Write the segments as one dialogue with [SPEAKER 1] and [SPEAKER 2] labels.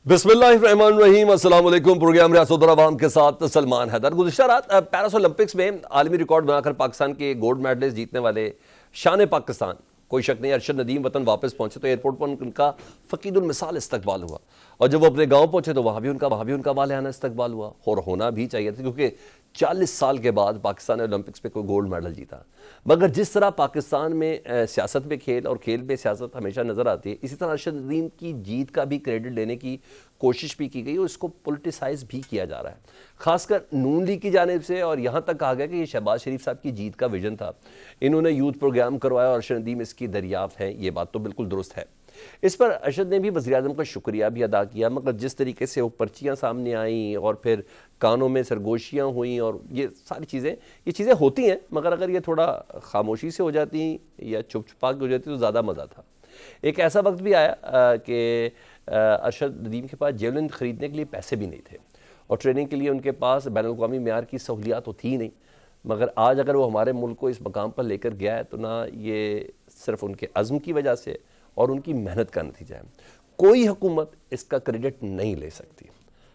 [SPEAKER 1] بسم اللہ الرحمن الرحیم، السلام علیکم۔ پروگرام ریاست العوام کے ساتھ سلمان حیدر۔ گزشتہ رات پیرس اولمپکس میں عالمی ریکارڈ بنا کر پاکستان کے گولڈ میڈلسٹ جیتنے والے شان پاکستان، کوئی شک نہیں، ارشد ندیم وطن واپس پہنچے تو ایئرپورٹ پر ان کا فقید المثال استقبال ہوا، اور جب وہ اپنے گاؤں پہنچے تو وہاں بھی ان کا والہانہ استقبال ہوا، اور ہونا بھی چاہیے تھا، کیونکہ 40 سال کے بعد پاکستان نے اولمپکس میں کوئی گولڈ میڈل جیتا۔ مگر جس طرح پاکستان میں سیاست میں کھیل اور کھیل میں سیاست ہمیشہ نظر آتی ہے، اسی طرح ارشد ندیم کی جیت کا بھی کریڈٹ لینے کی کوشش بھی کی گئی اور اس کو پولیٹیسائز بھی کیا جا رہا ہے، خاص کر نون لیگ کی جانب سے، اور یہاں تک کہا گیا کہ یہ شہباز شریف صاحب کی جیت کا ویژن تھا، انہوں نے یوتھ پروگرام کروایا اور ارشد ندیم اس کی دریافت ہے۔ یہ بات تو بالکل درست ہے۔ اس پر ارشد نے بھی وزیر اعظم کا شکریہ بھی ادا کیا، مگر جس طریقے سے وہ پرچیاں سامنے آئیں اور پھر کانوں میں سرگوشیاں ہوئیں، اور یہ ساری چیزیں ہوتی ہیں، مگر اگر یہ تھوڑا خاموشی سے ہو جاتی یا چھپ چھپا کے ہو جاتی تو زیادہ مزہ تھا۔ ایک ایسا وقت بھی آیا کہ ارشد ندیم کے پاس جیولن خریدنے کے لیے پیسے بھی نہیں تھے، اور ٹریننگ کے لیے ان کے پاس بین الاقوامی معیار کی سہولیات تو تھی نہیں، مگر آج اگر وہ ہمارے ملک کو اس مقام پر لے کر گیا ہے تو نہ یہ صرف ان کے عزم کی وجہ سے اور ان کی محنت کا نتیجہ ہے۔ کوئی حکومت اس کا کریڈٹ نہیں لے سکتی۔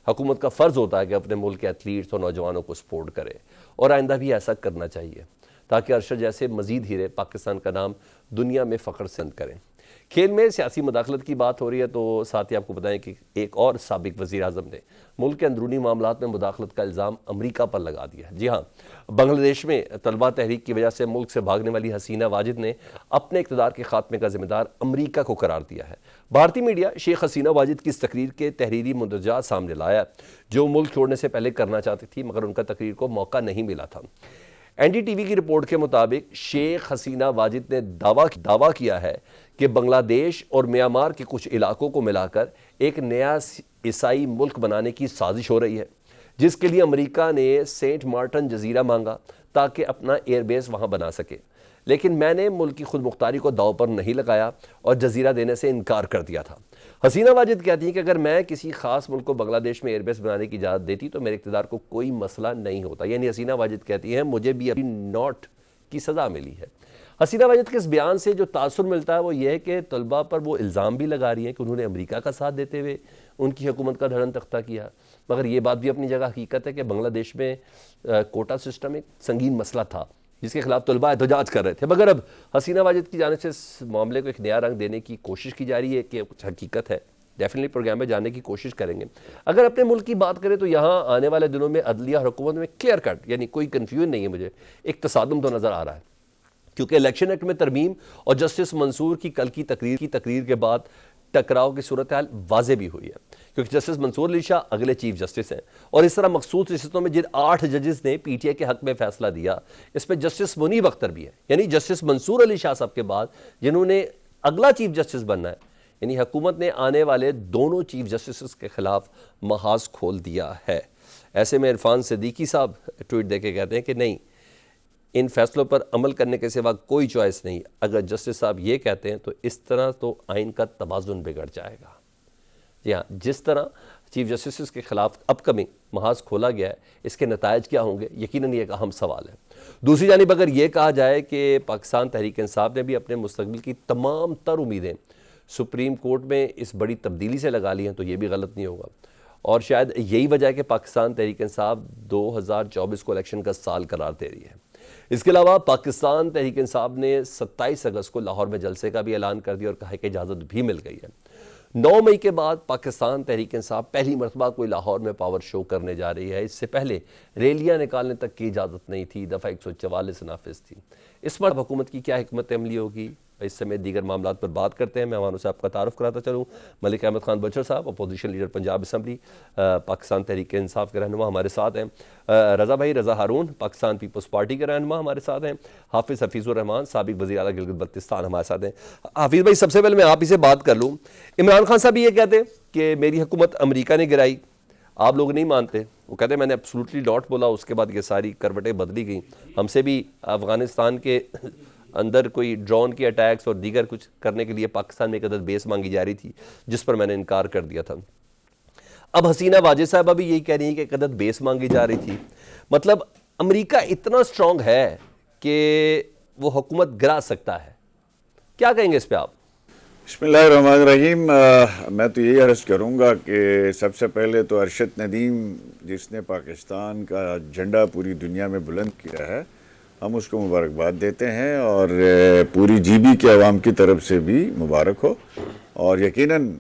[SPEAKER 1] حکومت کا فرض ہوتا ہے کہ اپنے ملک کے ایتھلیٹس اور نوجوانوں کو سپورٹ کرے، اور آئندہ بھی ایسا کرنا چاہیے تاکہ ارشد جیسے مزید ہیرے پاکستان کا نام دنیا میں فخر سے کریں۔ کھیل میں سیاسی مداخلت کی بات ہو رہی ہے تو ساتھ ہی آپ کو بتائیں کہ ایک اور سابق وزیر اعظم نے ملک کے اندرونی معاملات میں مداخلت کا الزام امریکہ پر لگا دیا ہے۔ جی ہاں، بنگلہ دیش میں طلبہ تحریک کی وجہ سے ملک سے بھاگنے والی حسینہ واجد نے اپنے اقتدار کے خاتمے کا ذمہ دار امریکہ کو قرار دیا ہے۔ بھارتی میڈیا شیخ حسینہ واجد کی اس تقریر کے تحریری مندرجات سامنے لایا جو ملک چھوڑنے سے پہلے کرنا چاہتی تھی، مگر ان کا تقریر کو موقع نہیں ملا تھا۔ این ڈی ٹی وی کی رپورٹ کے مطابق شیخ حسینہ واجد نے دعویٰ کیا ہے کہ بنگلہ دیش اور میانمار کے کچھ علاقوں کو ملا کر ایک نیا عیسائی ملک بنانے کی سازش ہو رہی ہے، جس کے لیے امریکہ نے سینٹ مارٹن جزیرہ مانگا تاکہ اپنا ایئر بیس وہاں بنا سکے، لیکن میں نے ملک کی خود مختاری کو داؤ پر نہیں لگایا اور جزیرہ دینے سے انکار کر دیا تھا۔ حسینہ واجد کہتی ہیں کہ اگر میں کسی خاص ملک کو بنگلہ دیش میں ایئر بیس بنانے کی اجازت دیتی تو میرے اقتدار کو کوئی مسئلہ نہیں ہوتا، یعنی حسینہ واجد کہتی ہیں مجھے بھی ابھی نوٹ کی سزا ملی ہے۔ حسینہ واجد کے اس بیان سے جو تاثر ملتا ہے وہ یہ ہے کہ طلبہ پر وہ الزام بھی لگا رہی ہیں کہ انہوں نے امریکہ کا ساتھ دیتے ہوئے ان کی حکومت کا دھڑن تختہ کیا، مگر یہ بات بھی اپنی جگہ حقیقت ہے کہ بنگلہ دیش میں کوٹا سسٹم ایک سنگین مسئلہ تھا جس کے خلاف طلبہ احتجاج کر رہے تھے، مگر اب حسینہ واجد کی جانب سے اس معاملے کو ایک نیا رنگ دینے کی کوشش کی جا رہی ہے کہ کچھ حقیقت ہے۔ ڈیفینیٹلی پروگرام میں جاننے کی کوشش کریں گے۔ اگر اپنے ملک کی بات کریں تو یہاں آنے والے دنوں میں عدلیہ اور حکومت میں کلیئر کٹ، یعنی کوئی کنفیوژن نہیں ہے، مجھے ایک تصادم تو نظر آ رہا ہے، کیونکہ الیکشن ایکٹ میں ترمیم اور جسٹس منصور کی کل کی تقریر کے بعد ٹکراؤ کی صورتحال واضح بھی ہوئی ہے، کیونکہ جسٹس منصور علی شاہ اگلے چیف جسٹس ہیں، اور اس طرح مخصوص رشتوں میں جن 8 ججز نے پی ٹی آئی کے حق میں فیصلہ دیا، اس میں جسٹس منیب اختر بھی ہے، یعنی جسٹس منصور علی شاہ صاحب کے بعد جنہوں نے اگلا چیف جسٹس بننا ہے، یعنی حکومت نے آنے والے دونوں چیف جسٹس کے خلاف محاذ کھول دیا ہے۔ ایسے میں عرفان صدیقی صاحب ٹویٹ دے کے کہتے ہیں کہ نہیں، ان فیصلوں پر عمل کرنے کے سوا کوئی چوائس نہیں، اگر جسٹس صاحب یہ کہتے ہیں تو اس طرح تو آئین کا توازن بگڑ جائے گا۔ جی ہاں، جس طرح چیف جسٹس کے خلاف اپ کمنگ محاذ کھولا گیا ہے، اس کے نتائج کیا ہوں گے، یقیناً یہ ایک اہم سوال ہے۔ دوسری جانب اگر یہ کہا جائے کہ پاکستان تحریک انصاف نے بھی اپنے مستقبل کی تمام تر امیدیں سپریم کورٹ میں اس بڑی تبدیلی سے لگا لی ہیں تو یہ بھی غلط نہیں ہوگا، اور شاید یہی وجہ ہے کہ پاکستان تحریک انصاف 2024 کو الیکشن کا سال قرار دے رہی ہے۔ اس کے علاوہ پاکستان تحریک انصاف نے 27 اگست کو لاہور میں جلسے کا بھی اعلان کر دیا اور کہا کہ اجازت بھی مل گئی ہے۔ 9 مئی کے بعد پاکستان تحریک انصاف پہلی مرتبہ کوئی لاہور میں پاور شو کرنے جا رہی ہے، اس سے پہلے ریلیاں نکالنے تک کی اجازت نہیں تھی، دفعہ 144 نافذ تھی۔ اس مرتبہ حکومت کی کیا حکمت عملی ہوگی، اس سمیت دیگر معاملات پر بات کرتے ہیں۔ مہمانوں سے آپ کا تعارف کراتا چلوں، ملک احمد خان بچر صاحب، opposition leader Punjab assembly, Pakistan Tehreek Insaf کے رہنما ہمارے ساتھ ہیں۔ رضا ہارون، پاکستان پیپلز پارٹی کے رہنما ہمارے ساتھ ہیں۔ حافظ حفیظ الرحمان، سابق وزیر اعلیٰ گلگت بلتستان، ہمارے ساتھ ہیں۔ حافظ بھائی، سب سے پہلے میں آپ ہی سے بات کر لوں، عمران خان صاحب یہ کہتے ہیں کہ میری حکومت امریکہ نے گرائی، آپ لوگ نہیں مانتے، وہ کہتے ہیں میں نے ایبسولوٹلی ڈاٹ بولا، اس کے بعد یہ ساری کروٹیں بدلی گئیں، ہم سے بھی افغانستان کے اندر کوئی ڈرون کے اٹیکس اور دیگر کچھ کرنے کے لیے پاکستان میں ایک عدد بیس مانگی جا رہی تھی جس پر میں نے انکار کر دیا تھا۔ اب حسینہ واجد صاحبہ بھی یہی کہہ رہی ہیں کہ ایک عدد بیس مانگی جا رہی تھی، مطلب امریکہ اتنا سٹرونگ ہے کہ وہ حکومت گرا سکتا ہے، کیا کہیں گے اس پہ آپ؟
[SPEAKER 2] بسم اللہ الرحمن الرحیم. میں تو یہی عرض کروں گا کہ سب سے پہلے تو ارشد ندیم جس نے پاکستان کا جھنڈا پوری دنیا میں بلند کیا ہے، ہم اس کو مبارکباد دیتے ہیں، اور پوری جی بی کے عوام کی طرف سے بھی مبارک ہو. اور یقیناً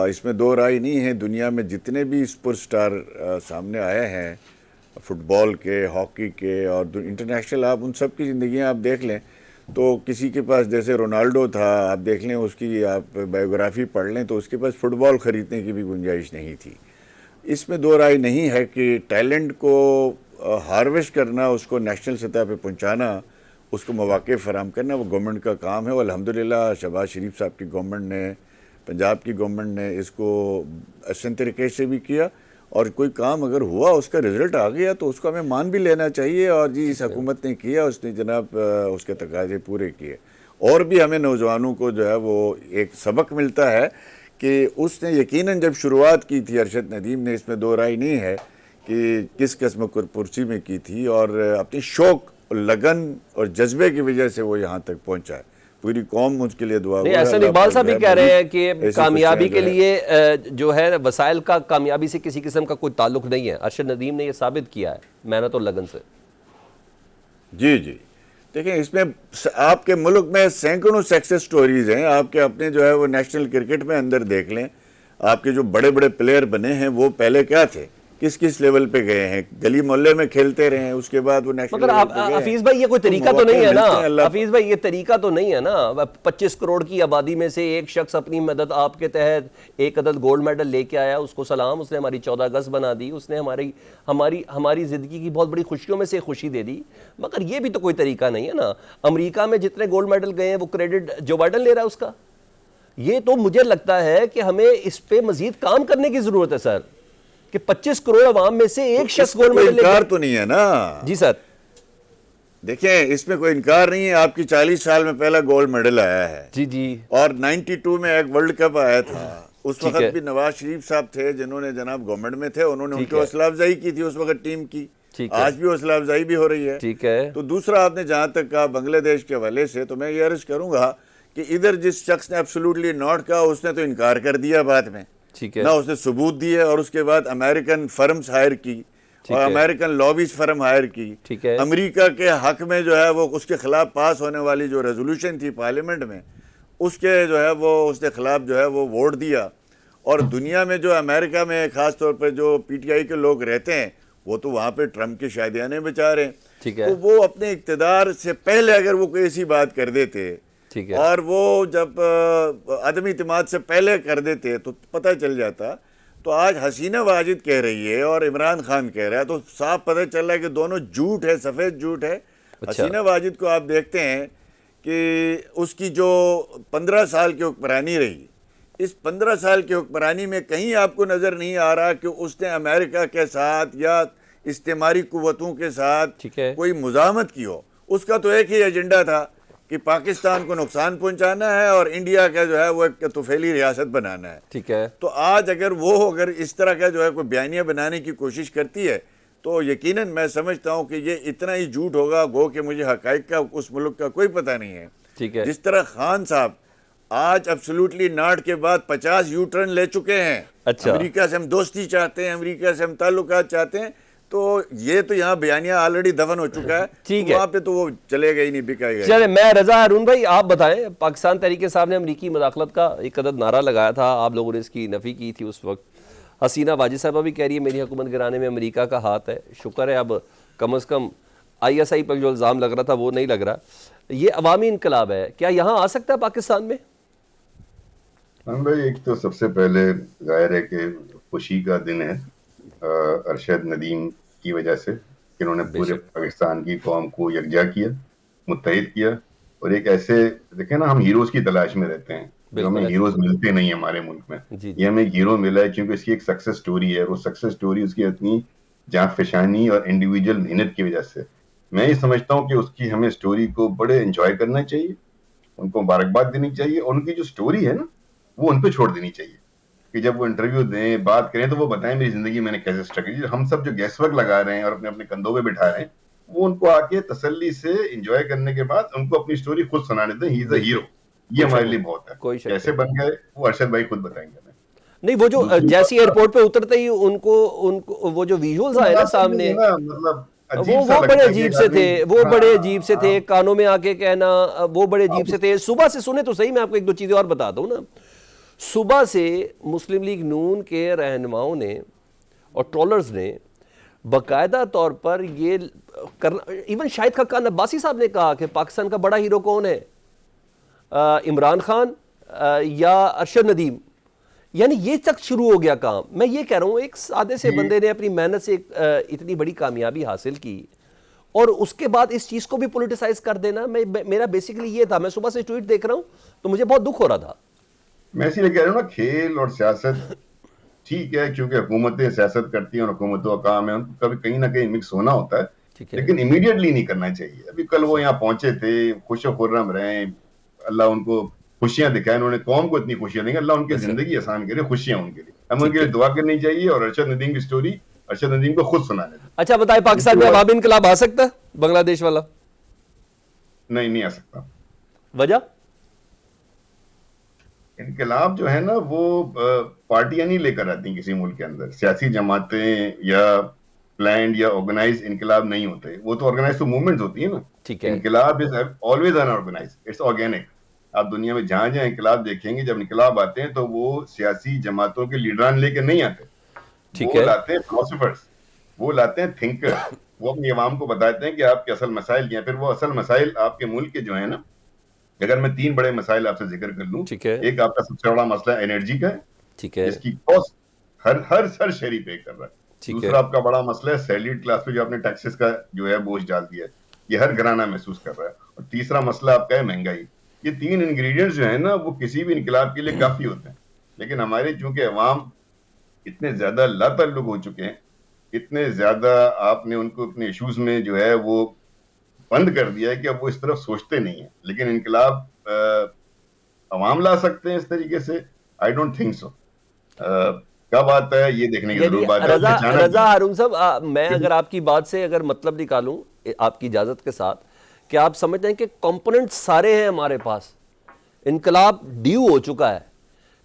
[SPEAKER 2] اس میں دو رائے نہیں ہے، دنیا میں جتنے بھی سپر سٹار سامنے آئے ہیں فٹ بال کے، ہاکی کے اور انٹرنیشنل، آپ ان سب کی زندگیاں آپ دیکھ لیں تو کسی کے پاس جیسے رونالڈو تھا، آپ دیکھ لیں اس کی، آپ بایوگرافی پڑھ لیں تو اس کے پاس فٹ بال خریدنے کی بھی گنجائش نہیں تھی. اس میں دو رائے نہیں ہے کہ ٹیلنٹ کو ہارویسٹ کرنا، اس کو نیشنل سطح پہ پہنچانا، اس کو مواقع فراہم کرنا وہ گورنمنٹ کا کام ہے. الحمدللہ شہباز شریف صاحب کی گورنمنٹ نے، پنجاب کی گورنمنٹ نے اس کو احسن طریقے سے بھی کیا، اور کوئی کام اگر ہوا اس کا رزلٹ آ گیا تو اس کو ہمیں مان بھی لینا چاہیے. اور جی اس حکومت نے کیا، اس نے جناب اس کے تقاضے پورے کیے. اور بھی ہمیں نوجوانوں کو جو ہے وہ ایک سبق ملتا ہے کہ اس نے یقیناً جب شروعات کی تھی ارشد ندیم نے، اس میں دو رائے نہیں ہے کہ کس قسم کرسی میں کی تھی، اور اپنی شوق، لگن اور جذبے کی وجہ سے وہ یہاں تک پہنچا ہے. پوری قوم اس کے لیے دعا
[SPEAKER 1] نہیں، احسن اقبال صاحب بھی کہہ رہے ہیں کہ کامیابی کے لیے جو ہے وسائل کا کامیابی سے کسی قسم کا کوئی تعلق نہیں ہے. ارشد ندیم نے یہ ثابت کیا ہے محنت اور لگن سے.
[SPEAKER 2] جی جی دیکھیں، اس میں آپ کے ملک میں سینکڑوں سکسیس سٹوریز ہیں. آپ کے اپنے جو ہے وہ نیشنل کرکٹ میں اندر دیکھ لیں، آپ کے جو بڑے بڑے پلیئر بنے ہیں وہ پہلے کیا تھے، کس لیول پہ گئے ہیں، گلی محلے میں کھیلتے رہے ہیں، اس کے بعد وہ نیشنل
[SPEAKER 1] مگر
[SPEAKER 2] لیول پہ گئے ہیں.
[SPEAKER 1] حفیظ بھائی یہ کوئی طریقہ تو
[SPEAKER 2] مواقع
[SPEAKER 1] نہیں ہے نا،
[SPEAKER 2] ملتے ہیں اللہ.
[SPEAKER 1] حفیظ بھائی یہ طریقہ تو نہیں ہے نا. 25 کروڑ کی آبادی میں سے ایک شخص اپنی مدد آپ کے تحت ایک عدد گولڈ میڈل لے کے آیا، اس کو سلام، اس نے ہماری 14 اگست بنا دی، اس نے ہماری زندگی کی بہت بڑی خوشیوں میں سے خوشی دے دی. مگر یہ بھی تو کوئی طریقہ نہیں ہے نا. امریکہ میں جتنے گولڈ میڈل گئے ہیں وہ کریڈٹ جو بائیڈن لے رہا ہے اس کا. یہ تو مجھے لگتا ہے کہ ہمیں اس پہ مزید کام کرنے کی ضرورت ہے سر، کہ 25 کروڑ عوام میں سے ایک شخص گولڈ میڈل لے.
[SPEAKER 2] انکار تو نہیں ہے نا.
[SPEAKER 1] جی سر.
[SPEAKER 2] دیکھیں اس میں کوئی انکار نہیں ہے، آپ کی 40 سال میں پہلا گولڈ میڈل آیا ہے.
[SPEAKER 1] جی جی.
[SPEAKER 2] اور 92 میں ایک ورلڈ کپ آیا تھا، اس وقت بھی نواز شریف صاحب تھے جنہوں نے جناب گورنمنٹ میں تھے، انہوں نے ان کو حوصلہ افزائی کی تھی اس وقت ٹیم کی. آج بھی حوصلہ افزائی بھی ہو رہی ہے.
[SPEAKER 1] ٹھیک ہے.
[SPEAKER 2] تو دوسرا آپ نے جہاں تک کہا بنگلہ دیش کے حوالے سے، تو میں یہ عرض کروں گا کہ ادھر جس شخص نے ایبسولوٹلی ناٹ کہا اس نے تو انکار کر دیا بعد میں، نہ اس نے ثبوت دیے، اور اس کے بعد امریکن فرمز ہائر کی اور امریکن لابیز فرم ہائر کی. امریکہ کے حق میں جو ہے وہ اس کے خلاف پاس ہونے والی جو ریزولوشن تھی پارلیمنٹ میں، اس کے جو ہے وہ اس کے خلاف جو ہے وہ ووٹ دیا. اور دنیا میں جو امریکہ میں خاص طور پہ جو پی ٹی آئی کے لوگ رہتے ہیں وہ تو وہاں پہ ٹرمپ کے شادیانے بچا رہے ہیں. تو وہ اپنے اقتدار سے پہلے اگر وہ کوئی ایسی بات کر دیتے اور وہ جب عدم اعتماد سے پہلے کر دیتے تو پتہ چل جاتا. تو آج حسینہ واجد کہہ رہی ہے اور عمران خان کہہ رہا ہے، تو صاف پتہ چل رہا ہے کہ دونوں جھوٹ ہے، سفید جھوٹ ہے. حسینہ واجد کو آپ دیکھتے ہیں کہ اس کی جو 15 سال کی حکمرانی رہی، اس 15 سال کی حکمرانی میں کہیں آپ کو نظر نہیں آ رہا کہ اس نے امریکہ کے ساتھ یا استعماری قوتوں کے ساتھ کوئی مزاحمت کی ہو. اس کا تو ایک ہی ایجنڈا تھا کہ پاکستان کو نقصان پہنچانا ہے اور انڈیا کا جو ہے وہ ایک طفیلی ریاست بنانا ہے.
[SPEAKER 1] ٹھیک ہے.
[SPEAKER 2] تو آج اگر اس طرح کا جو ہے کوئی بیانیہ بنانے کی کوشش کرتی ہے تو یقیناً میں سمجھتا ہوں کہ یہ اتنا ہی جھوٹ ہوگا گو کہ مجھے حقائق کا اس ملک کا کوئی پتہ نہیں ہے.
[SPEAKER 1] ٹھیک ہے.
[SPEAKER 2] جس طرح خان صاحب آج ایبسولوٹلی ناٹ کے بعد 50 یو ٹرن لے چکے ہیں. امریکہ سے ہم دوستی چاہتے ہیں، امریکہ سے ہم تعلقات چاہتے ہیں، تو یہ تو یہاں بیانیہ آلریڈی دفن ہو چکا ہے. ٹھیک ہے. وہاں پہ تو وہ چلے گا ہی نہیں، بکائے گا.
[SPEAKER 1] چلے میں رضا ہارون بھائی آپ بتائیں، پاکستان تحریک صاحب نے امریکی مداخلت کا ایک عدد نعرہ لگایا تھا، آپ لوگوں نے اس کی نفی کی تھی اس وقت. حسینہ واجد صاحبہ بھی کہہ رہی ہے میری حکومت گرانے میں امریکہ کا ہاتھ ہے. شکر ہے اب کم از کم آئی ایس آئی پر جو الزام لگ رہا تھا وہ نہیں لگ رہا. یہ عوامی انقلاب ہے، کیا یہاں آ سکتا ہے پاکستان میں؟
[SPEAKER 3] ہاں بھائی، ایک تو سب سے پہلے ظاہر ہے کہ خوشی کا دن ہے ارشد ندیم کی وجہ سے کہ انہوں نے پورے پاکستان کی قوم کو یکجا کیا، متحد کیا. اور ایک ایسے دیکھیں نا، ہم ہیروز کی تلاش میں رہتے ہیں، جو ہمیں ہیروز ملتے نہیں ہیں ہمارے ملک میں. یہ ہمیں ایک ہیرو ملا ہے کیونکہ اس کی ایک سکسیس سٹوری ہے. وہ سکسیس سٹوری اس کی اتنی جاں فشانی اور انڈیویجول محنت کی وجہ سے. میں یہ سمجھتا ہوں کہ اس کی ہمیں سٹوری کو بڑے انجوائے کرنا چاہیے، ان کو مبارکباد دینی چاہیے. ان کی جو سٹوری ہے نا وہ ان پہ چھوڑ دینی چاہیے کہ جب وہ انٹرویو دیں، بات کریں تو وہ بتائیں میری زندگی میں نے کیسے سٹرگل کی. ہم سب جو گیس ورک لگا رہے ہیں اور اپنے اپنے کندھوں پہ بٹھا رہے ہیں، وہ ان کو آ کے تسلی سے انجوائے کرنے کے بعد ان کو اپنی سٹوری خود سنانے دیں. ہی از اے ہیرو. یہ ہمارے لیے بہت ہے.
[SPEAKER 1] کوئی شک
[SPEAKER 3] کیسے بن گئے وہ ارشد بھائی خود بتائیں گے.
[SPEAKER 1] نہیں وہ جو جیسی ایئرپورٹ پہ اترتے ہی ان کو وہ جو ویژولز آئے نا سامنے
[SPEAKER 3] مطلب
[SPEAKER 1] وہ بڑے عجیب سے تھے, وہ بڑے عجیب سے تھے, کانوں میں آ کے کہنا وہ بڑے عجیب سے تھے. صبح سے سنے تو صحیح, میں آپ کو ایک دو چیزیں اور بتاتا ہوں نا. صبح سے مسلم لیگ نون کے رہنماؤں نے اور ٹرولرز نے باقاعدہ طور پر یہ کرنا, ایون شاہد خاقان عباسی صاحب نے کہا کہ پاکستان کا بڑا ہیرو کون ہے, عمران خان یا ارشد ندیم. یعنی یہ تک شروع ہو گیا کام. میں یہ کہہ رہا ہوں ایک سادے سے بندے نے اپنی محنت سے اتنی بڑی کامیابی حاصل کی اور اس کے بعد اس چیز کو بھی پولیٹیسائز کر دینا. میرا بیسیکلی یہ تھا, میں صبح سے ٹویٹ دیکھ رہا ہوں تو مجھے بہت دکھ ہو رہا تھا.
[SPEAKER 3] میں اسی لیے کہہ رہا ہوں نا, کھیل اور سیاست ٹھیک ہے کیونکہ حکومتیں سیاست کرتی ہیں اور حکومتوں کا کام ہے ان کو کبھی کہیں نہ کہیں مکس ہونا ہوتا ہے, لیکن امیڈیٹلی نہیں کرنا چاہیے. ابھی کل وہ یہاں پہنچے تھے, خوش و خرم رہیں, اللہ ان کو خوشیاں دکھائیں, انہوں نے قوم کو اتنی خوشیاں دیں گے, اللہ ان کی زندگی آسان کرے, خوشیاں ان کے لیے, ہم ان کے لیے دعا کرنی چاہیے. اور ارشد ندیم کی سٹوری ارشد ندیم کو خود سنانے دیں.
[SPEAKER 1] اچھا بتائیں, پاکستان میں عوامی انقلاب آ سکتا ہے بنگلہ دیش والا؟
[SPEAKER 3] نہیں آ سکتا.
[SPEAKER 1] وجہ
[SPEAKER 3] انقلاب جو ہے نا وہ پارٹیاں نہیں لے کر آتی ہیں کسی ملک کے اندر, سیاسی جماعتیں یا پلانڈ یا آرگنائز انقلاب نہیں ہوتے, وہ تو آرگنائز تو موومنٹس ہوتی ہیں نا. انقلاب is always unorganised, it's organic. آپ دنیا میں جہاں جہاں انقلاب دیکھیں گے, جب انقلاب آتے ہیں تو وہ سیاسی جماعتوں کے لیڈران لے کے نہیں آتے, وہ لاتے ہیں فلاسفرز, وہ لاتے ہیں تھنکر, وہ اپنی عوام کو بتاتے ہیں کہ آپ کے اصل مسائل کیا ہیں. پھر وہ اصل مسائل آپ کے ملک کے جو ہیں نا, اگر میں 3 بڑے مسائل آپ سے ذکر کر لوں, ایک آپ کا سب سے بڑا مسئلہ انرجی کا ہے, جس کی کاسٹ ہر شہری پے کر رہا ہے. دوسرا آپ کا بڑا مسئلہ ہے سیلیڈ کلاس پہ جو آپ نے ٹیکسز کا جو ہے بوجھ ڈال دیا ہے, یہ ہر گھرانہ محسوس کر رہا ہے. اور تیسرا مسئلہ آپ کا ہے مہنگائی. یہ 3 انگریڈینٹس جو ہیں نا وہ کسی بھی انقلاب کے لیے کافی ہوتے ہیں, لیکن ہمارے چونکہ عوام اتنے زیادہ لا تعلق ہو چکے ہیں, اتنے زیادہ آپ نے ان کو اپنے ایشوز میں جو ہے وہ بند کر دیا ہے کہ اب وہ اس طرف سوچتے نہیں ہیں. لیکن انقلاب عوام لا سکتے ہیں اس طریقے سے, آئی ڈونٹ تھنک سو. کب آتا ہے یہ دیکھنے کی ضرورت بات ہے.
[SPEAKER 1] رضا ہارون صاحب, میں اگر آپ کی بات سے اگر مطلب نکالوں آپ کی اجازت کے ساتھ, کہ آپ سمجھتے ہیں کہ کمپوننٹ سارے ہیں ہمارے پاس, انقلاب ڈیو ہو چکا ہے,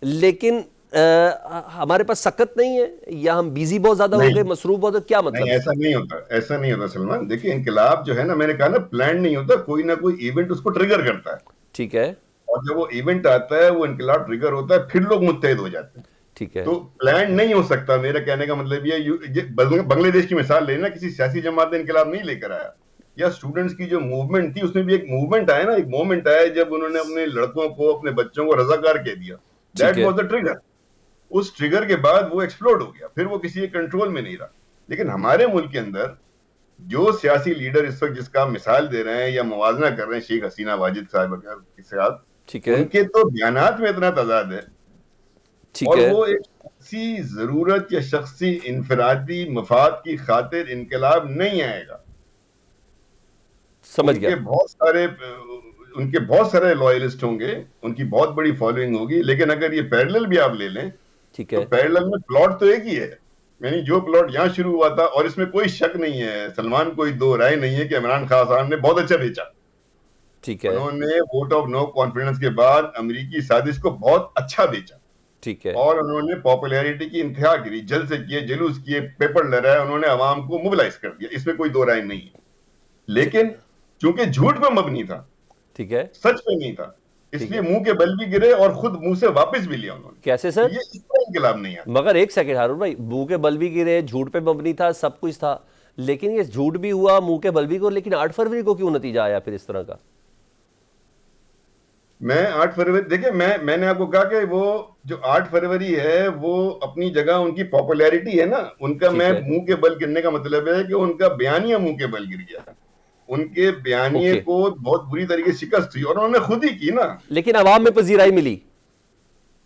[SPEAKER 1] لیکن ہمارے پاس سکت نہیں ہے, یا ہم بیزی بہت زیادہ ہو گئے, مصروف بہت, کیا مطلب؟
[SPEAKER 3] ایسا نہیں ہوتا سلمان. دیکھیں انقلاب جو ہے نا, میں نے کہا نا پلان نہیں ہوتا, کوئی نہ کوئی ایونٹ اس کو ٹریگر کرتا ہے.
[SPEAKER 1] ٹھیک ہے.
[SPEAKER 3] اور جب وہ ایونٹ آتا ہے, وہ انقلاب ٹریگر ہوتا ہے, پھر لوگ متحد ہو جاتے ہیں.
[SPEAKER 1] ٹھیک ہے.
[SPEAKER 3] تو پلان نہیں ہو سکتا. میرا کہنے کا مطلب یہ, بنگلہ دیش کی مثال لینا, کسی سیاسی جماعت نے انقلاب نہیں لے کر آیا, یا اسٹوڈنٹس کی جو موومنٹ تھی اس میں بھی ایک موومنٹ آیا نا, ایک مومنٹ آیا جب انہوں نے اپنے لڑکوں کو, اپنے بچوں کو رضاکار کہہ دیا. That was the trigger. اس ٹریگر کے بعد وہ ایکسپلوڈ ہو گیا, پھر وہ کسی کنٹرول میں نہیں رہا. لیکن ہمارے ملک کے اندر جو سیاسی لیڈر اس وقت جس کا مثال دے رہے ہیں یا موازنہ کر رہے ہیں شیخ حسینہ واجد صاحب کے ساتھ, ان کے تو بیانات میں اتنا تضاد ہے, اور وہ ایک شخصی ضرورت یا شخصی انفرادی مفاد کی خاطر انقلاب نہیں آئے گا.
[SPEAKER 1] سمجھ گیا.
[SPEAKER 3] ان کے بہت سارے لوائلسٹ ہوں گے, ان کی بہت بڑی فالوئنگ ہوگی, لیکن اگر یہ پیرلل بھی آپ لے لیں تو پیرلل میں پلاٹ تو ایک ہی ہے. یعنی جو پلاٹ یہاں شروع ہوا تھا, اور اس میں کوئی شک نہیں ہے سلمان, کوئی دو رائے نہیں ہے کہ عمران خان صاحب نے بہت اچھا بیچا.
[SPEAKER 1] ٹھیک ہے.
[SPEAKER 3] انہوں نے ووٹ آف نو کانفیڈنس کے بعد امریکی سازش کو بہت اچھا بیچا.
[SPEAKER 1] ٹھیک ہے.
[SPEAKER 3] اور انہوں نے پاپولیرٹی کی انتہا کری, جلد سے کیے, جلوس کیے, پیپر لہرائے, انہوں نے عوام کو موبلائز کر دیا. اس میں کوئی دو رائے نہیں ہے. لیکن چونکہ جھوٹ پہ مبنی تھا,
[SPEAKER 1] ٹھیک ہے,
[SPEAKER 3] سچ پہ نہیں تھا, اس لیے منہ کے بل بھی گرے اور خود منہ سے واپس بھی لیا انہوں نے.
[SPEAKER 1] کیسے سر؟
[SPEAKER 3] یہ اس طرح انقلاب نہیں ہے.
[SPEAKER 1] مگر ایک سیکنڈ ہارون بھائی, منہ کے بل بھی گرے, جھوٹ پہ مبنی تھا, سب کچھ تھا, لیکن یہ جھوٹ بھی ہوا, منہ کے بل بھی گرے, لیکن 8 فروری کو کیوں نتیجہ آیا پھر اس طرح کا؟
[SPEAKER 3] میں 8 فروری دیکھیں, میں نے آپ کو کہا کہ وہ جو 8 فروری ہے وہ اپنی جگہ ان کی پاپولیرٹی ہے نا, ان کا میں منہ کے بل گرنے کا مطلب ہے کہ ان کا بیانیہ منہ کے بل گر گیا. ان کے بیانیے کو بہت بری طریقے سے شکست ہوئی, اور انہوں نے خود ہی کی نا.
[SPEAKER 1] لیکن عوام میں پذیرائی ملی.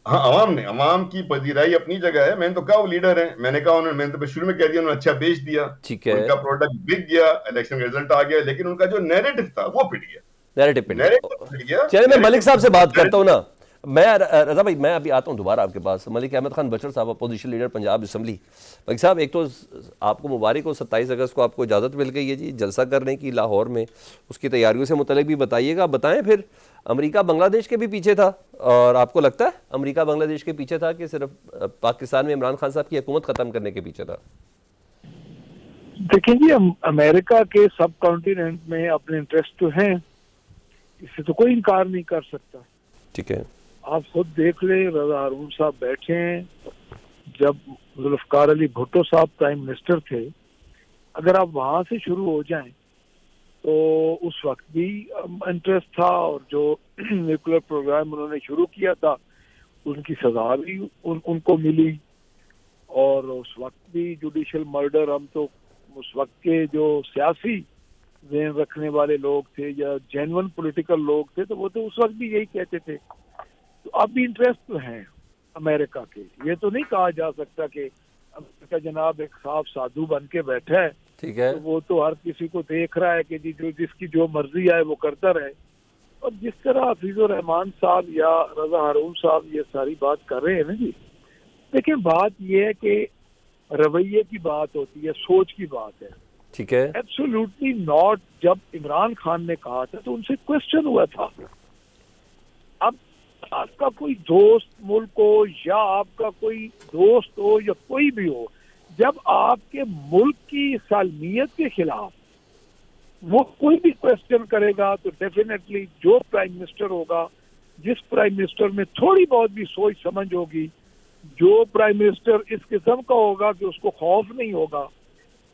[SPEAKER 3] ہاں, عوام کی پذیرائی اپنی جگہ ہے. میں نے تو کہا وہ لیڈر ہیں, میں نے کہا میں نے تو شروع میں کہہ دیا انہوں نے اچھا بیچ دیا, ان کا پروڈکٹ بک گیا, الیکشن کا رزلٹ آ گیا, لیکن ان کا جو نیریٹو تھا وہ پھٹ گیا.
[SPEAKER 1] چلے میں ملک صاحب سے بات کرتا ہوں نا, میں رضا بھائی میں ابھی آتا ہوں دوبارہ آپ کے پاس. ملک احمد خان بچر صاحب اپوزیشن لیڈر پنجاب اسمبلی. ملک صاحب ایک تو آپ کو مبارک ہو, 27 اگست کو آپ کو اجازت مل گئی ہے جی جلسہ کرنے کی لاہور میں, اس کی تیاریوں سے متعلق بھی بتائیے گا. بتائیں پھر امریکہ بنگلہ دیش کے بھی پیچھے تھا, اور آپ کو لگتا ہے امریکہ بنگلہ دیش کے پیچھے تھا کہ صرف پاکستان میں عمران خان صاحب کی حکومت ختم کرنے کے پیچھے تھا؟
[SPEAKER 4] دیکھیں جی, امریکہ کے سب کانٹیننٹ میں اپنے انٹرسٹ تو ہیں, اس سے تو کوئی انکار نہیں کر سکتا.
[SPEAKER 1] ٹھیک ہے,
[SPEAKER 4] آپ خود دیکھ لیں, رضا ہارون صاحب بیٹھے ہیں, جب ذوالفقار علی بھٹو صاحب پرائم منسٹر تھے, اگر آپ وہاں سے شروع ہو جائیں تو اس وقت بھی انٹرسٹ تھا, اور جو نیوکلیر پروگرام انہوں نے شروع کیا تھا ان کی سزا بھی ان کو ملی, اور اس وقت بھی جوڈیشل مرڈر, ہم تو اس وقت کے جو سیاسی ذہن رکھنے والے لوگ تھے یا جینون پولیٹیکل لوگ تھے تو وہ تو اس وقت بھی یہی کہتے تھے. تو اب بھی انٹرسٹ تو ہیں امریکہ کے. یہ تو نہیں کہا جا سکتا کہ امریکہ جناب ایک صاحب سادھو بن کے بیٹھا ہے,
[SPEAKER 1] ٹھیک ہے,
[SPEAKER 4] تو وہ تو ہر کسی کو دیکھ رہا ہے کہ جس کی جو مرضی آئے وہ کرتا رہے. اور جس طرح حفیظ الرحمان صاحب یا رضا ہارون صاحب یہ ساری بات کر رہے ہیں نا جی, لیکن بات یہ ہے کہ رویے کی بات ہوتی ہے, سوچ کی بات ہے.
[SPEAKER 1] ٹھیک ہے,
[SPEAKER 4] ایبسولوٹلی ناٹ. جب عمران خان نے کہا تھا تو ان سے کوشچن ہوا تھا. اب آپ کا کوئی دوست ملک ہو یا آپ کا کوئی دوست ہو یا کوئی بھی ہو, جب آپ کے ملک کی سالمیت کے خلاف وہ کوئی بھی کوشچن کرے گا تو ڈیفینیٹلی جو پرائم منسٹر ہوگا, جس پرائم منسٹر میں تھوڑی بہت بھی سوچ سمجھ ہوگی, جو پرائم منسٹر اس قسم کا ہوگا کہ اس کو خوف نہیں ہوگا,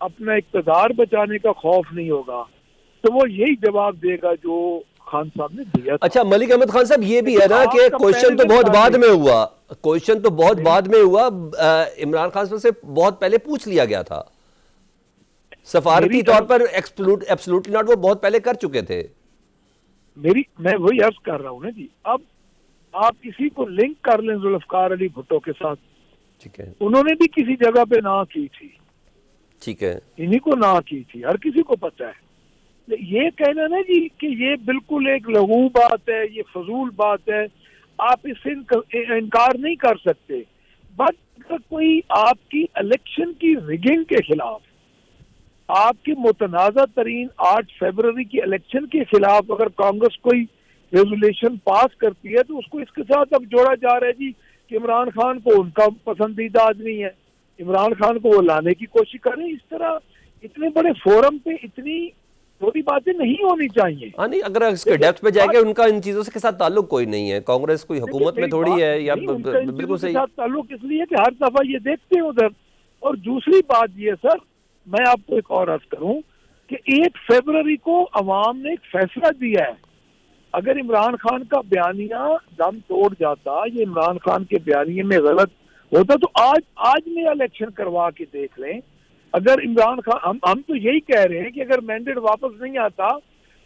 [SPEAKER 4] اپنا اقتدار بچانے کا خوف نہیں ہوگا, تو وہ یہی جواب دے گا جو خان صاحب نے دیا تھا.
[SPEAKER 1] اچھا ملک احمد خان صاحب یہ بھی ہے نا کہ کوشچن تو بہت بعد میں ہوا, کوشچن تو بہت بعد میں ہوا, عمران خان صاحب سے بہت پہلے پوچھ لیا گیا تھا سفارتی طور پر, ایبسولوٹلی ناٹ وہ بہت پہلے کر چکے تھے.
[SPEAKER 4] میں وہی عرض کر رہا ہوں نا جی. اب آپ کسی کو لنک کر لیں ذوالفقار علی بھٹو کے ساتھ,
[SPEAKER 1] ٹھیک ہے,
[SPEAKER 4] انہوں نے بھی کسی جگہ پہ نہ کی تھی,
[SPEAKER 1] ٹھیک ہے,
[SPEAKER 4] انہی کو نہ کی تھی, ہر کسی کو پتہ ہے. یہ کہنا نا جی کہ یہ بالکل ایک لغو بات ہے, یہ فضول بات ہے, آپ اس سے انکار نہیں کر سکتے. بٹ اگر کوئی آپ کی الیکشن کی ریگنگ کے خلاف, آپ کی متنازع ترین 8 فروری کی الیکشن کے خلاف اگر کانگریس کوئی ریزولیشن پاس کرتی ہے تو اس کو اس کے ساتھ اب جوڑا جا رہا ہے جی کہ عمران خان کو ان کا پسندیدہ آدمی ہے, عمران خان کو وہ لانے کی کوشش کریں. اس طرح اتنے بڑے فورم پہ اتنی تھوڑی باتیں نہیں ہونی چاہیے.
[SPEAKER 1] ہاں نہیں, اگر اس کے ڈیپتھ پہ جائے گا, ان کا ان چیزوں کے ساتھ تعلق کوئی نہیں ہے, کانگریس کوئی حکومت میں تھوڑی ہے, یا بالکل صحیح.
[SPEAKER 4] تعلق اس لیے کہ ہر دفعہ یہ دیکھتے ہیں ادھر. اور دوسری بات یہ سر, میں آپ کو ایک اور عرض کروں کہ 1 فروری کو عوام نے ایک فیصلہ دیا ہے. اگر عمران خان کا بیانیہ دم توڑ جاتا یا عمران خان کے بیانیے میں غلط ہوتا تو آج میں الیکشن کروا کے دیکھ لیں. اگر عمران خان, ہم تو یہی کہہ رہے ہیں کہ اگر مینڈیٹ واپس نہیں آتا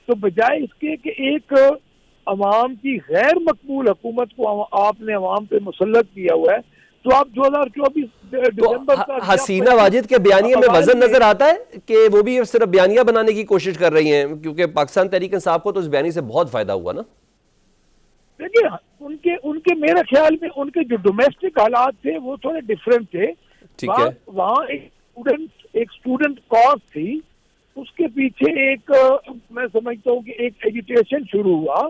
[SPEAKER 4] تو بجائے اس کے کہ ایک عوام کی غیر مقبول حکومت کو آپ نے عوام پہ مسلط کیا ہوا ہے, تو آپ 2024 دسمبر کا
[SPEAKER 1] حسینہ واجد کے بیانیے میں وزن نظر آتا ہے کہ وہ بھی صرف بیانیہ بنانے کی کوشش کر رہی ہیں, کیونکہ پاکستان تحریک انصاف کو تو اس بیانیے سے بہت فائدہ ہوا نا.
[SPEAKER 4] دیکھیے ان کے میرے خیال میں ان کے جو ڈومیسٹک حالات تھے وہ تھوڑے ڈیفرنٹ تھے.
[SPEAKER 1] ٹھیک ہے,
[SPEAKER 4] وہاں ایک اسٹوڈنٹ کاز تھی, اس کے پیچھے ایک میں سمجھتا ہوں کہ ایک ایجیٹیشن شروع ہوا,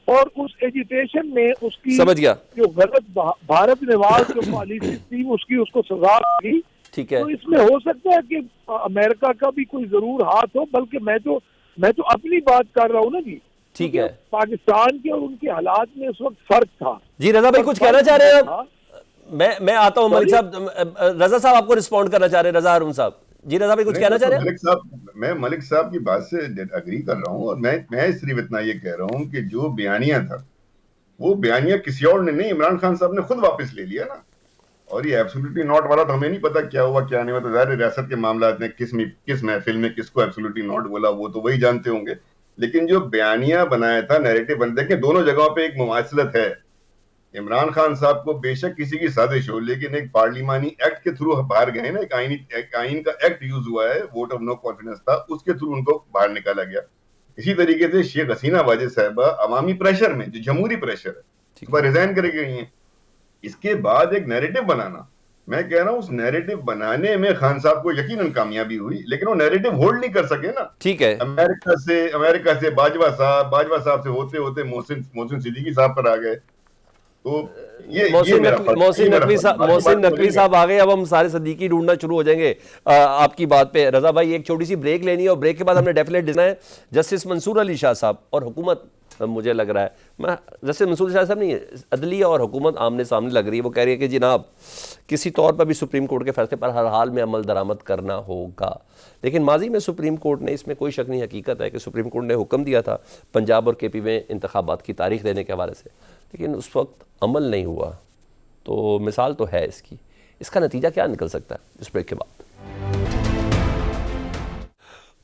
[SPEAKER 4] اور اس ایجیٹیشن میں اس کی
[SPEAKER 1] سمجھ گیا
[SPEAKER 4] جو غلط بھارت نواز جو پالیسی تھی اس کو سزا ملی.
[SPEAKER 1] ٹھیک ہے,
[SPEAKER 4] تو اس میں ہو سکتا ہے کہ امریکہ کا بھی کوئی ضرور ہاتھ ہو, بلکہ میں تو اپنی بات کر رہا ہوں نا جی.
[SPEAKER 1] ٹھیک ہے,
[SPEAKER 4] پاکستان کے اور ان کے حالات میں اس وقت فرق تھا.
[SPEAKER 1] جی رضا بھائی کچھ کہنا چاہ رہے ہیں؟ میں آتا ہوں ملک صاحب. رضا صاحب آپ کو رسپونڈ کرنا چاہ رہے ہیں, رضا ہارون صاحب. جی رضا بھائی کچھ کہنا چاہ رہے ہیں؟
[SPEAKER 3] میں ملک صاحب کی بات سے اگری کر رہا ہوں, اور میں صرف اتنا یہ کہہ رہا ہوں کہ جو بیانیہ تھا وہ بیانیہ کسی اور نے نہیں, عمران خان صاحب نے خود واپس لے لیا نا. اور یہ ایبسولوٹلی ناٹ والا تو ہمیں نہیں پتا کیا ہوا کیا نہیں ہوا, تو ظاہر ریاست کے معاملات میں کس محفل میں کس کو ایبسولوٹلی ناٹ بولا وہ تو وہی جانتے ہوں گے. لیکن جو بیانیہ بنایا تھا, نیریٹو بنتے کہ دونوں جگہوں پہ ایک مماثلت ہے. عمران خان صاحب کو بے شک کسی کی سازش ہو, لیکن ایک پارلیمانی ایکٹ کے تھرو باہر گئے نا, ایک آئین کا ایکٹ یوز ہوا ہے, ووٹ آف نو کانفیڈنس تھا, اس کے تھرو ان کو باہر نکالا گیا. اسی طریقے سے شیخ حسینہ واجد صاحبہ عوامی پریشر میں, جو جمہوری پریشر ہے, صبح ریزائن کر کے گئی ہیں. اس کے بعد ایک نیریٹو بنانا, میں کہہ رہا ہوں اس نیریٹو بنانے میں خان صاحب کو یقیناً کامیابی ہوئی, لیکن وہ نیریٹو ہولڈ نہیں کر سکے نا.
[SPEAKER 1] ٹھیک ہے,
[SPEAKER 3] امریکہ سے باجوہ صاحب سے ہوتے ہوتے محسن صدیقی صاحب پر آ گئے. تو
[SPEAKER 1] محسن نقوی صاحب آ گئے. اب ہم سارے صدیقی ڈھونڈنا شروع ہو جائیں گے آپ کی بات پہ. رضا بھائی ایک چھوٹی سی بریک لینی ہے, اور بریک کے بعد ہم نے ڈیفینیٹ دینا ہے جسٹس منصور علی شاہ صاحب اور حکومت. مجھے لگ رہا ہے جسٹس منصور علی شاہ صاحب نہیں, عدلیہ اور حکومت آمنے سامنے لگ رہی ہے. وہ کہہ رہی ہے کہ جناب کسی طور پر بھی سپریم کورٹ کے فیصلے پر ہر حال میں عمل درآمد کرنا ہوگا. لیکن ماضی میں سپریم کورٹ نے, اس میں کوئی شک نہیں, حقیقت ہے کہ سپریم کورٹ نے حکم دیا تھا پنجاب اور کے پی میں انتخابات کی تاریخ دینے کے حوالے سے, لیکن اس وقت عمل نہیں ہوا. تو مثال تو ہے اس کی, اس کا نتیجہ کیا نکل سکتا ہے اس بریک کے بعد.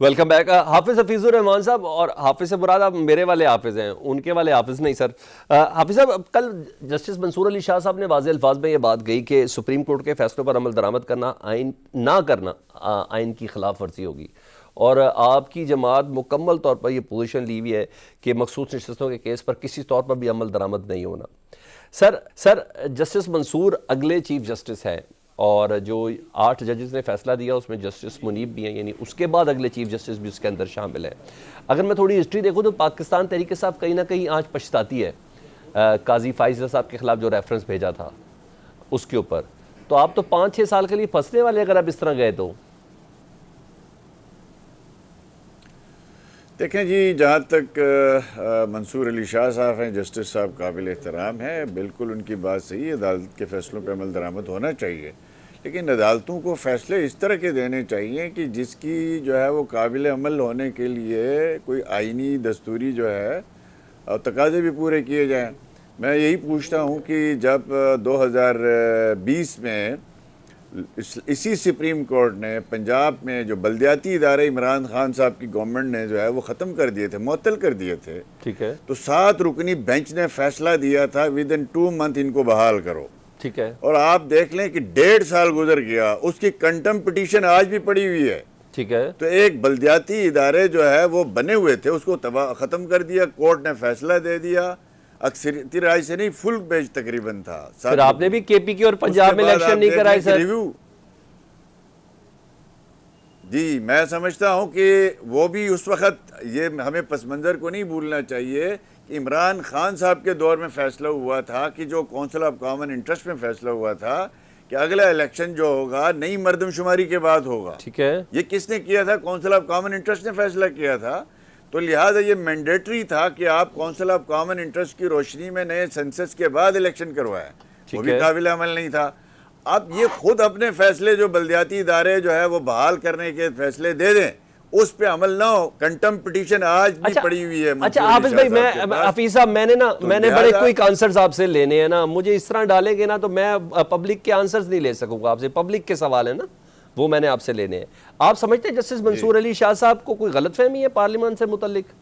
[SPEAKER 1] Welcome back. حافظ حفیظ الرحمان صاحب, اور حافظ سے مراد آپ میرے والے حافظ ہیں, ان کے والے حافظ نہیں سر. حافظ صاحب, کل جسٹس منصور علی شاہ صاحب نے واضح الفاظ میں یہ بات کہی کہ سپریم کورٹ کے فیصلوں پر عمل درآمد کرنا نہ کرنا آئین کی خلاف ورزی ہوگی, اور آپ کی جماعت مکمل طور پر یہ پوزیشن لی ہوئی ہے کہ مخصوص نشستوں کے کیس پر کسی طور پر بھی عمل درآمد نہیں ہونا. سر جسٹس منصور اگلے چیف جسٹس ہیں, اور جو 8 ججز نے فیصلہ دیا اس میں جسٹس منیب بھی ہیں, یعنی اس کے بعد اگلے چیف جسٹس بھی اس کے اندر شامل ہیں. اگر میں تھوڑی ہسٹری دیکھوں تو پاکستان تحریک صاحب کہیں نہ کہیں آج پچھتاتی ہے قاضی فائز صاحب کے خلاف جو ریفرنس بھیجا تھا اس کے اوپر. تو آپ تو 5-6 سال کے لیے پھنسنے والے اگر آپ اس طرح گئے تو.
[SPEAKER 2] دیکھیں جی, جہاں تک منصور علی شاہ صاحب ہیں, جسٹس صاحب قابل احترام ہیں, بالکل ان کی بات صحیح ہے, عدالت کے فیصلوں پہ عمل درآمد ہونا چاہیے, لیکن عدالتوں کو فیصلے اس طرح کے دینے چاہیے کہ جس کی جو ہے وہ قابل عمل ہونے کے لیے کوئی آئینی دستوری جو ہے تقاضے بھی پورے کیے جائیں. میں یہی پوچھتا ہوں کہ جب 2020 میں اسی سپریم کورٹ نے پنجاب میں جو بلدیاتی ادارے عمران خان صاحب کی گورنمنٹ نے جو ہے وہ ختم کر دیے تھے, معطل کر دیے تھے,
[SPEAKER 1] ٹھیک ہے,
[SPEAKER 2] تو 7 رکنی بینچ نے فیصلہ دیا تھا ودن 2 منتھ ان کو بحال کرو.
[SPEAKER 1] ٹھیک ہے,
[SPEAKER 2] اور آپ دیکھ لیں کہ 1.5 سال گزر گیا, اس کی کنٹم پٹیشن آج بھی پڑی ہوئی ہے.
[SPEAKER 1] ٹھیک ہے,
[SPEAKER 2] تو ایک بلدیاتی ادارے جو ہے وہ بنے ہوئے تھے, اس کو ختم کر دیا, کورٹ نے فیصلہ دے دیا, اکثریتی رائے سے نہیں, فل بینچ تقریباً تھا.
[SPEAKER 1] پھر آپ نے بھی کے پی کی اور پنجاب میں الیکشن نہیں کرائے سر.
[SPEAKER 2] جی, میں سمجھتا ہوں کہ وہ بھی اس وقت, یہ ہمیں پس منظر کو نہیں بھولنا چاہیے کہ عمران خان صاحب کے دور میں فیصلہ ہوا تھا کہ جو کونسل آف کامن انٹرسٹ میں فیصلہ ہوا تھا کہ اگلا الیکشن جو ہوگا نئی مردم شماری کے بعد ہوگا.
[SPEAKER 1] ٹھیک ہے,
[SPEAKER 2] یہ کس نے کیا تھا؟ کونسل آف کامن انٹرسٹ نے فیصلہ کیا تھا. تو لہٰذا یہ مینڈیٹری تھا کہ آپ کونسل آف کامن انٹرسٹ کی روشنی میں نئے سینسس کے بعد الیکشن کروائیں. وہ بھی قابل عمل نہیں تھا. اب یہ خود اپنے فیصلے جو بلدیاتی ادارے جو ہے وہ بحال کرنے کے فیصلے دے دیں, اس پہ عمل نہ ہو. کنٹم پٹیشن آج بھی پڑی ہوئی ہے.
[SPEAKER 1] اچھا حافظ بھائی, حفیظ صاحب, میں نے بڑے کوئک آنسرز آپ سے لینے ہیں نا, مجھے اس طرح ڈالیں گے نا تو میں پبلک کے آنسرز نہیں لے سکوں گا آپ سے. پبلک کے سوال ہیں نا, وہ میں نے آپ سے لینے ہیں. آپ سمجھتے ہیں جسٹس منصور علی شاہ صاحب کو کوئی غلط فہمی ہے پارلیمان سے متعلق؟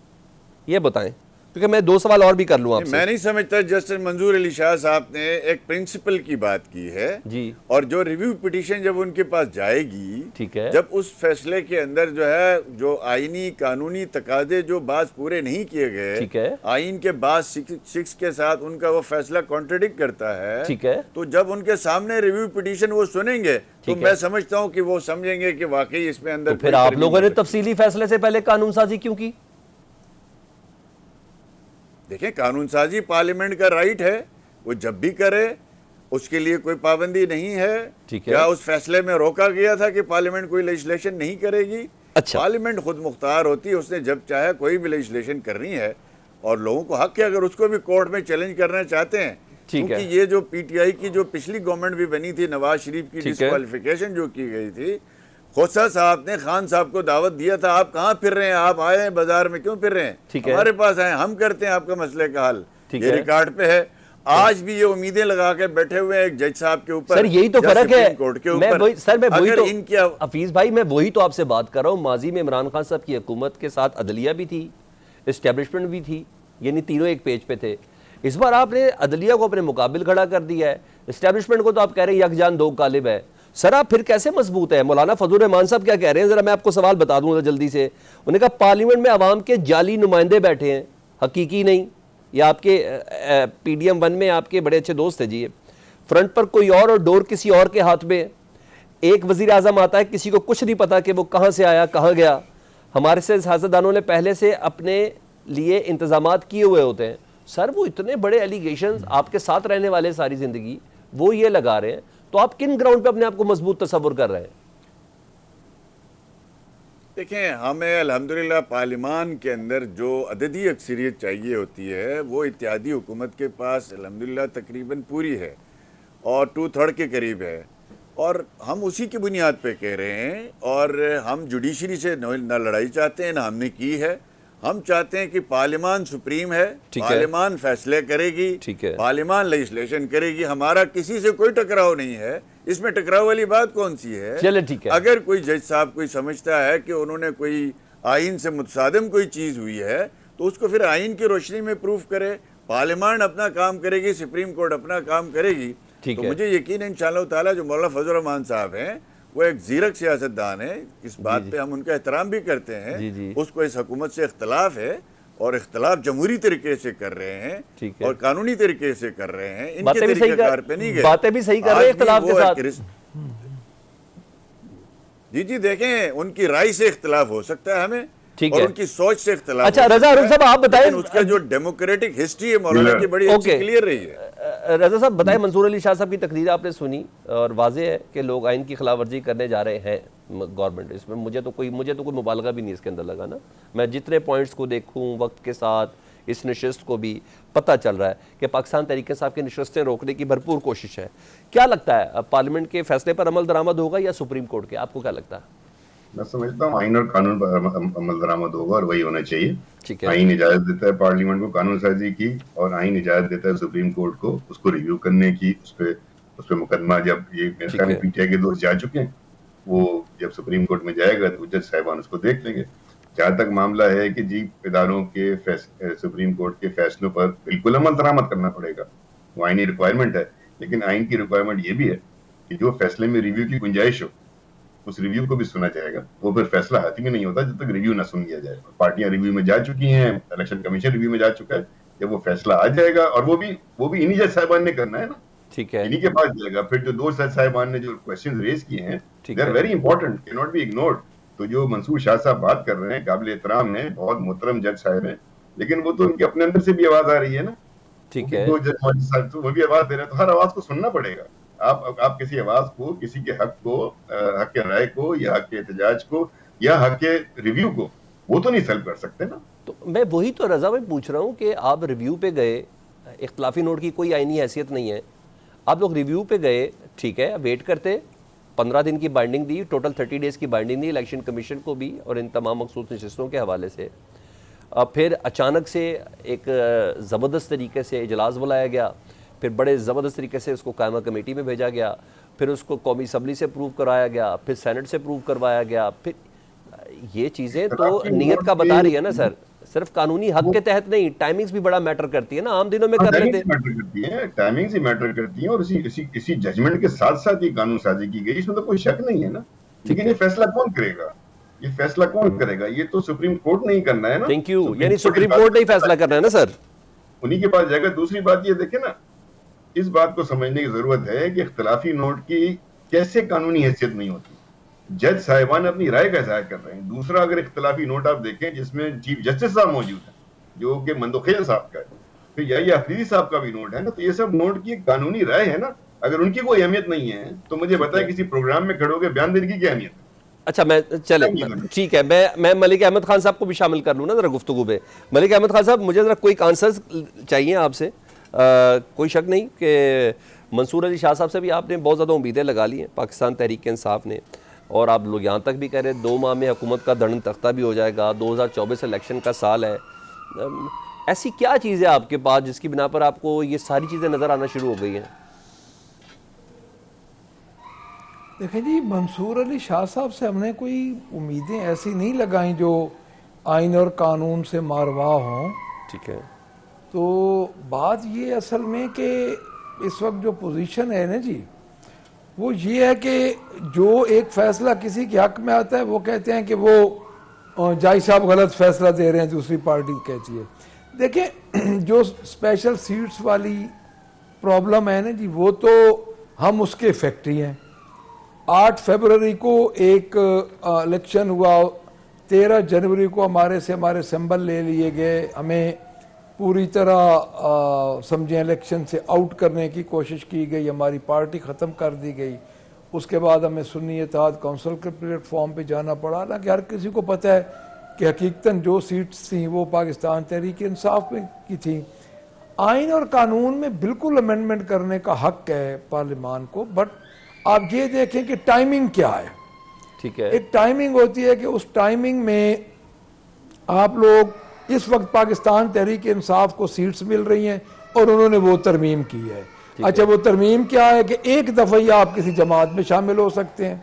[SPEAKER 1] یہ بتائیں, کیونکہ میں 2 سوال اور بھی کر لوں آپ سے.
[SPEAKER 2] میں نہیں سمجھتا. جسٹس منظور علی شاہ صاحب نے ایک پرنسپل کی بات کی ہے
[SPEAKER 1] جی,
[SPEAKER 2] اور جو ریویو پٹیشن جب ان کے پاس جائے گی,
[SPEAKER 1] ٹھیک ہے,
[SPEAKER 2] جب اس فیصلے کے اندر جو ہے جو آئینی قانونی تقاضے جو بعض پورے نہیں کیے گئے,
[SPEAKER 1] ٹھیک ہے,
[SPEAKER 2] آئین کے بعض 6 کے ساتھ ان کا وہ فیصلہ کانٹرڈکٹ کرتا ہے,
[SPEAKER 1] ٹھیک ہے,
[SPEAKER 2] تو جب ان کے سامنے ریویو پٹیشن وہ سنیں گے تو میں سمجھتا ہوں کہ وہ سمجھیں گے کہ واقعی اس میں اندر.
[SPEAKER 1] پھر آپ لوگوں نے تفصیلی فیصلے سے پہلے قانون سازی کیوں کی؟
[SPEAKER 2] دیکھیں, قانون سازی پارلیمنٹ کا رائٹ ہے, وہ جب بھی کرے, اس کے لیے کوئی پابندی نہیں ہے. کیا اس فیصلے میں روکا گیا تھا کہ پارلیمنٹ کوئی لیجسلیشن نہیں کرے گی؟
[SPEAKER 1] اچھا,
[SPEAKER 2] پارلیمنٹ خود مختار ہوتی ہے, اس نے جب چاہے کوئی بھی لیجسلیشن کرنی ہے, اور لوگوں کو حق ہے اگر اس کو بھی کورٹ میں چیلنج کرنا چاہتے ہیں. کیونکہ یہ جو پی ٹی آئی کی جو پچھلی گورنمنٹ بھی بنی تھی, نواز شریف کی ڈسکوالیفیکیشن جو کی گئی تھی, خوسا صاحب نے خان صاحب کو دعوت دیا تھا, آپ کہاں پھر رہے ہیں, آپ آئے ہیں بازار میں, کیوں پھر رہے ہیں, ہمارے پاس آئے, ہم کرتے ہیں آپ کا مسئلے کا حل. یہ ریکارڈ پہ ہے. آج بھی یہ امیدیں لگا کے بیٹھے ہوئے ہیں ایک جج صاحب کے اوپر.
[SPEAKER 1] سر یہی تو فرق ہے. سر میں وہی تو,
[SPEAKER 2] ان کی
[SPEAKER 1] حفیظ بھائی میں وہی تو آپ سے بات کر رہا ہوں. ماضی میں عمران خان صاحب کی حکومت کے ساتھ عدلیہ بھی تھی, اسٹیبلشمنٹ بھی تھی, یعنی تینوں ایک پیج پہ تھے. اس بار آپ نے عدلیہ کو اپنے مقابل کھڑا کر دیا ہے, اسٹیبلشمنٹ کو تو آپ کہہ رہے ہیں یکجان دو قالب ہے. سر آپ پھر کیسے مضبوط ہے؟ مولانا فضل الرحمان صاحب کیا کہہ رہے ہیں, ذرا میں آپ کو سوال بتا دوں جلدی سے. انہوں نے کہا پارلیمنٹ میں عوام کے جعلی نمائندے بیٹھے ہیں, حقیقی نہیں. یا آپ کے PDM-1 میں آپ کے بڑے اچھے دوست ہیں جی، فرنٹ پر کوئی اور ڈور کسی اور کے ہاتھ میں ہے. ایک وزیر اعظم آتا ہے، کسی کو کچھ نہیں پتا کہ وہ کہاں سے آیا کہاں گیا. ہمارے سے سیاستدانوں نے پہلے سے اپنے لیے انتظامات کیے ہوئے ہوتے ہیں. سر وہ اتنے بڑے ایلیگیشنز آپ کے ساتھ رہنے والے ساری زندگی وہ یہ لگا رہے ہیں، تو آپ کن گراؤنڈ پہ اپنے آپ کو مضبوط تصور کر رہے ہیں؟
[SPEAKER 2] دیکھیں، ہمیں الحمدللہ پارلیمان کے اندر جو عددی اکثریت چاہیے ہوتی ہے وہ اتحادی حکومت کے پاس الحمدللہ تقریباً پوری ہے اور 2/3 کے قریب ہے، اور ہم اسی کی بنیاد پہ کہہ رہے ہیں. اور ہم جوڈیشری سے نہ لڑائی چاہتے ہیں، نہ ہم نے کی ہے. ہم چاہتے ہیں کہ پارلیمان سپریم ہے، پارلیمان فیصلے کرے گی، پارلیمان لیجسلیشن کرے گی. ہمارا کسی سے کوئی ٹکراؤ نہیں ہے. اس میں ٹکراؤ والی بات کون سی ہے؟ اگر کوئی جج صاحب کوئی سمجھتا ہے کہ انہوں نے کوئی آئین سے متصادم کوئی چیز ہوئی ہے تو اس کو پھر آئین کی روشنی میں پروف کرے. پارلیمان اپنا کام کرے گی، سپریم کورٹ اپنا کام کرے گی. تو مجھے یقین ہے انشاءاللہ تعالیٰ جو مولانا فضل الرحمان صاحب ہیں وہ ایک زیرک سیاستدان ہیں. اس بات پہ ہم ان کا احترام بھی کرتے ہیں. اس کو اس حکومت سے اختلاف ہے اور اختلاف جمہوری طریقے سے کر رہے ہیں اور قانونی طریقے سے کر رہے ہیں. ان کے طریقہ کار پہ نہیں گئے.
[SPEAKER 1] باتیں بھی صحیح کر رہے ہیں اختلاف کے ساتھ.
[SPEAKER 2] جی دیکھیں، ان کی رائے سے اختلاف ہو سکتا ہے ہمیں اور ان کی سوچ سے اختلاف.
[SPEAKER 1] اچھا رضا ہارون صاحب آپ بتائیں،
[SPEAKER 2] اس کا جو ڈیموکریٹک ہسٹری ہے مولانا کی بڑی اچھی کلیئر رہی ہے.
[SPEAKER 1] رضا صاحب بتائیں، منصور علی شاہ صاحب کی تقریر آپ نے سنی اور واضح ہے کہ لوگ آئین کی خلاف ورزی کرنے جا رہے ہیں گورنمنٹ. اس میں مجھے تو کوئی مبالغہ بھی نہیں اس کے اندر لگا نا. میں جتنے پوائنٹس کو دیکھوں وقت کے ساتھ اس نشست کو بھی پتہ چل رہا ہے کہ پاکستان تحریک انصاف کی نشستیں روکنے کی بھرپور کوشش ہے. کیا لگتا ہے پارلیمنٹ کے فیصلے پر عمل درآمد ہوگا یا سپریم کورٹ کے؟ آپ کو کیا لگتا ہے؟
[SPEAKER 3] میں سمجھتا ہوں آئین اور قانون پر عمل درآمد ہوگا اور وہی ہونا چاہیے. آئین اجازت دیتا ہے پارلیمنٹ کو قانون سازی کی اور آئین اجازت دیتا ہے سپریم کورٹ کو اس کو ریویو کرنے کی. اس پہ مقدمہ جب یہ میرے خیال میں PTI کے دوست جا چکے ہیں، وہ جب سپریم کورٹ میں جائے گا تو جج صاحبان اس کو دیکھ لیں گے. جہاں تک معاملہ ہے کہ جی اداروں کے سپریم کورٹ کے فیصلوں پر بالکل عمل درآمد کرنا پڑے گا، وہ آئینی ریکوائرمنٹ ہے. لیکن آئین کی ریکوائرمنٹ یہ بھی ہے کہ جو فیصلے میں ریویو کی گنجائش ہو اس ریویو کو بھی سنا جائے گا. وہ پھر فیصلہ حتمی نہیں ہوتا جب تک ریویو نہ سن لیا جائے. پارٹیاں ریویو میں جا چکی ہیں، الیکشن کمیشن ریویو میں جا چکا ہے. جب وہ فیصلہ آ جائے گا اور وہ بھی انہی جج صاحبان نے کرنا ہے نا، انہی کے پاس جائے گا. پھر جو دو جج صاحبان نے جو کوسچنز ریز کیے ہیں دے آر ویری امپورٹنٹ، کی ناٹ بی اگنورڈ. تو جو منصور شاہ صاحب بات کر رہے ہیں قابل احترام ہیں، بہت محترم جج صاحب ہیں، لیکن وہ تو ان کے اپنے اندر سے بھی آواز آ رہی ہے نا. دو جج صاحب وہ بھی آواز دے رہے ہیں، تو ہر آواز کو سننا پڑے گا. آپ کسی آواز کو، کسی کے حق کو، حق رائے کو یا حق احتجاج کو یا حق ریویو کو وہ تو نہیں سلب کر سکتے نا.
[SPEAKER 1] تو میں وہی تو رضا میں پوچھ رہا ہوں کہ آپ ریویو پہ گئے، اختلافی نوٹ کی کوئی آئینی حیثیت نہیں ہے، آپ لوگ ریویو پہ گئے، ٹھیک ہے، ویٹ کرتے، 15 دن کی بائنڈنگ دی، ٹوٹل 30 ڈیز کی بائنڈنگ دی الیکشن کمیشن کو بھی اور ان تمام مخصوص نشستوں کے حوالے سے. پھر اچانک سے ایک زبردست طریقے سے اجلاس بلایا گیا، پھر بڑے زبردست طریقے سے اس کو قائمہ کمیٹی میں بھیجا گیا، پھر اس کو قومی اسمبلی سے پروو کرایا گیا، پھر سینٹ سے پروو کروایا گیا. پھر یہ چیزیں تو نیت کا بتا رہی ہے نا سر، صرف قانونی حق کے تحت نہیں، ٹائمنگز بھی بڑا میٹر کرتی ہے نا. عام دنوں میں کر لیتے
[SPEAKER 3] ہیں، ٹائمنگز ہی میٹر کرتی ہیں اور اسی ججمنٹ کے ساتھ ساتھ یہ قانون سازی کی گئی، اس میں تو کوئی شک نہیں ہے نا. لیکن یہ فیصلہ کون کرے گا؟ یہ فیصلہ کون کرے گا؟ یہ تو سپریم کورٹ نہیں کرنا ہے نا.
[SPEAKER 1] Thank you. یعنی سپریم کورٹ نہیں فیصلہ کرنا ہے نا سر،
[SPEAKER 3] انہی کے پاس جائے گا. دوسری بات یہ دیکھیں نا، اس بات کو سمجھنے کی ضرورت ہے کہ اختلافی نوٹ کی کیسے قانونی حیثیت نہیں ہوتی. جج صاحبان اپنی رائے کا اظہار کر رہے ہیں. دوسرا، اگر اختلافی نوٹ آپ دیکھیں جس میں چیف جسٹس صاحب موجود ہیں جو کہ مندوخیل صاحب کا ہے، پھر یا آفریدی صاحب کا بھی نوٹ ہے نا، تو یہ سب نوٹ کی ایک قانونی رائے ہے نا. اگر ان کی کوئی اہمیت نہیں ہے تو مجھے بتائیں کسی پروگرام میں کھڑے ہو کے بیان دینے کی کیا اہمیت ہے؟
[SPEAKER 1] اچھا میں چلیں ٹھیک ہے، میں ملک احمد خان صاحب کو بھی شامل کر لوں نا ذرا گفتگو پہ. ملک احمد خان صاحب، مجھے ذرا کوئی آنسرز چاہیے آپ سے. کوئی شک نہیں کہ منصور علی شاہ صاحب سے بھی آپ نے بہت زیادہ امیدیں لگا لی ہیں پاکستان تحریک انصاف نے، اور آپ لوگ یہاں تک بھی کہہ رہے 2 ماہ میں حکومت کا دھڑن تختہ بھی ہو جائے گا، 2024 الیکشن کا سال ہے. ایسی کیا چیز ہے آپ کے پاس جس کی بنا پر آپ کو یہ ساری چیزیں نظر آنا شروع ہو گئی ہیں؟
[SPEAKER 5] دیکھیں جی، منصور علی شاہ صاحب سے ہم نے کوئی امیدیں ایسی نہیں لگائیں جو آئین اور قانون سے ماروا ہوں.
[SPEAKER 1] ٹھیک ہے،
[SPEAKER 5] تو بات یہ اصل میں کہ اس وقت جو پوزیشن ہے نا جی، وہ یہ ہے کہ جو ایک فیصلہ کسی کے حق میں آتا ہے وہ کہتے ہیں کہ وہ جائی صاحب غلط فیصلہ دے رہے ہیں، دوسری پارٹی کہتی ہے. دیکھیں جو اسپیشل سیٹس والی پرابلم ہے نا جی وہ تو ہم اس کے فیکٹری ہیں. 8 فیبروری کو ایک الیکشن ہوا, 13 جنوری کو ہمارے سمبل لے لیے گئے, ہمیں پوری طرح سمجھیں الیکشن سے آؤٹ کرنے کی کوشش کی گئی, ہماری پارٹی ختم کر دی گئی. اس کے بعد ہمیں سنی اتحاد کونسل کے پلیٹ فارم پہ جانا پڑا. حالانکہ ہر کسی کو پتہ ہے کہ حقیقتاً جو سیٹس تھیں وہ پاکستان تحریک انصاف میں کی تھیں. آئین اور قانون میں بالکل امینڈمنٹ کرنے کا حق ہے پارلیمان کو, بٹ آپ یہ دیکھیں کہ ٹائمنگ کیا ہے.
[SPEAKER 1] ٹھیک ہے,
[SPEAKER 5] ایک ٹائمنگ ہوتی ہے کہ اس ٹائمنگ میں آپ لوگ اس وقت پاکستان تحریک انصاف کو سیٹس مل رہی ہیں اور انہوں نے وہ ترمیم کی ہے. اچھا وہ ترمیم کیا ہے کہ ایک دفعہ ہی آپ کسی جماعت میں شامل ہو سکتے ہیں.